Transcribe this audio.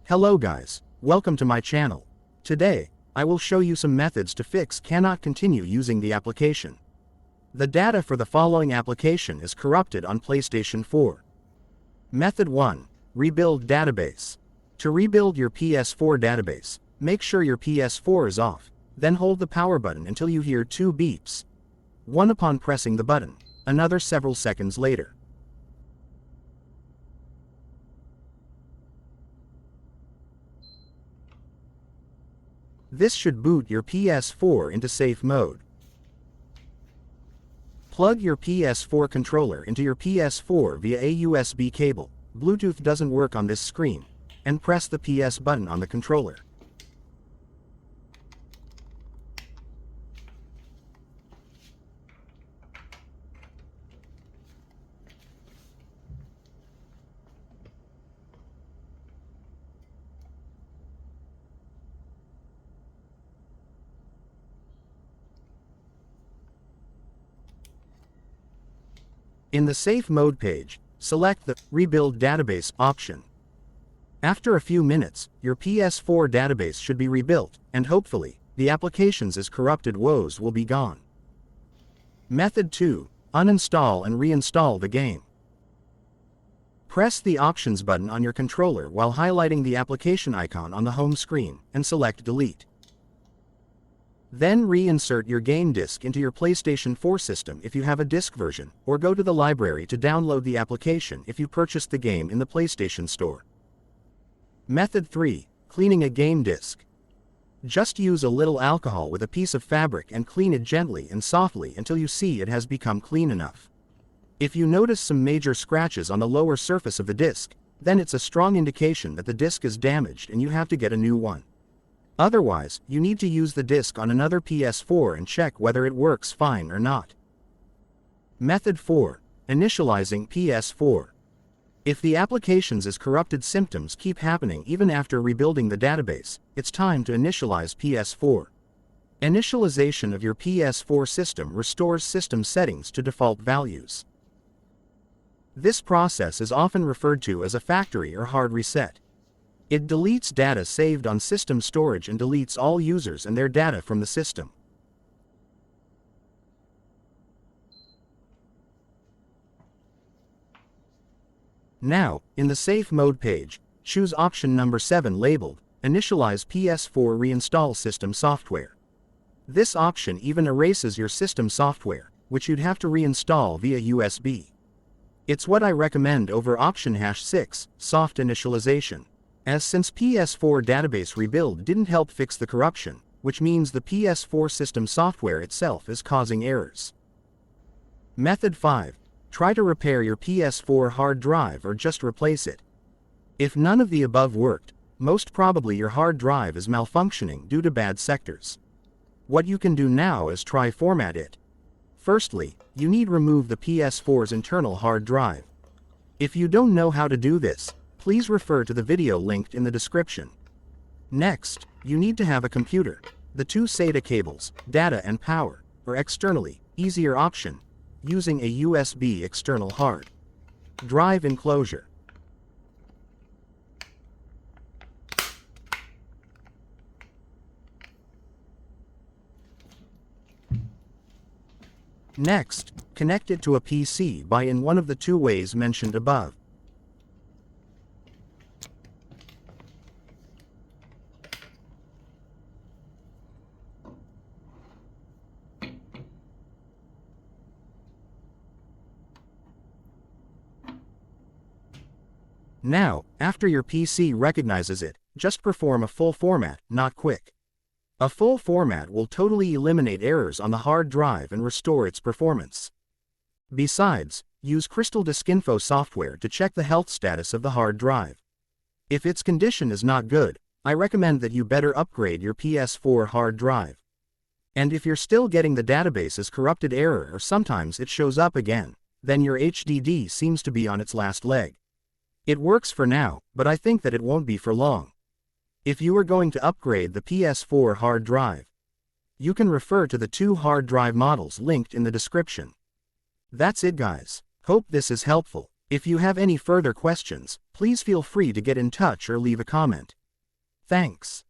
Hello guys, welcome to my channel. Today, I will show you some methods to fix cannot continue using the application. The data for the following application is corrupted on PlayStation 4. Method 1. Rebuild database. To rebuild your PS4 database, make sure your PS4 is off, then hold the power button until you hear 2 beeps. One upon pressing the button, another several seconds later. This should boot your PS4 into safe mode. Plug your PS4 controller into your PS4 via a USB cable. Bluetooth doesn't work on this screen, and press the PS button on the controller. In the Safe Mode page, select the Rebuild Database option. After a few minutes, your PS4 database should be rebuilt, and hopefully, the application's corrupted woes will be gone. Method 2. Uninstall and reinstall the game. Press the Options button on your controller while highlighting the application icon on the home screen, and select Delete. Then reinsert your game disc into your PlayStation 4 system if you have a disc version, or go to the library to download the application if you purchased the game in the PlayStation Store. Method 3. Cleaning a game disc. Just use a little alcohol with a piece of fabric and clean it gently and softly until you see it has become clean enough. If you notice some major scratches on the lower surface of the disc, then it's a strong indication that the disc is damaged and you have to get a new one. Otherwise, you need to use the disc on another PS4 and check whether it works fine or not. Method 4. Initializing PS4. If the application's corrupted symptoms keep happening even after rebuilding the database, it's time to initialize PS4. Initialization of your PS4 system restores system settings to default values. This process is often referred to as a factory or hard reset. It deletes data saved on system storage and deletes all users and their data from the system. Now, in the Safe Mode page, choose option number 7 labeled, Initialize PS4 Reinstall System Software. This option even erases your system software, which you'd have to reinstall via USB. It's what I recommend over option #6, Soft Initialization. As since PS4 database rebuild didn't help fix the corruption, which means the PS4 system software itself is causing errors. Method 5. Try to repair your PS4 hard drive or just replace it. If none of the above worked, most probably your hard drive is malfunctioning due to bad sectors. What you can do now is try format it. Firstly, you need remove the PS4's internal hard drive. If you don't know how to do this, please refer to the video linked in the description. Next, you need to have a computer. The 2 SATA cables, data and power, or externally, easier option, using a USB external hard drive enclosure. Next, connect it to a PC in one of the 2 ways mentioned above. Now, after your PC recognizes it, just perform a full format, not quick. A full format will totally eliminate errors on the hard drive and restore its performance. Besides, use Crystal Disk Info software to check the health status of the hard drive. If its condition is not good, I recommend that you better upgrade your PS4 hard drive. And if you're still getting the database's corrupted error or sometimes it shows up again, then your HDD seems to be on its last leg. It works for now, but I think that it won't be for long. If you are going to upgrade the PS4 hard drive, you can refer to the 2 hard drive models linked in the description. That's it guys. Hope this is helpful. If you have any further questions, please feel free to get in touch or leave a comment. Thanks.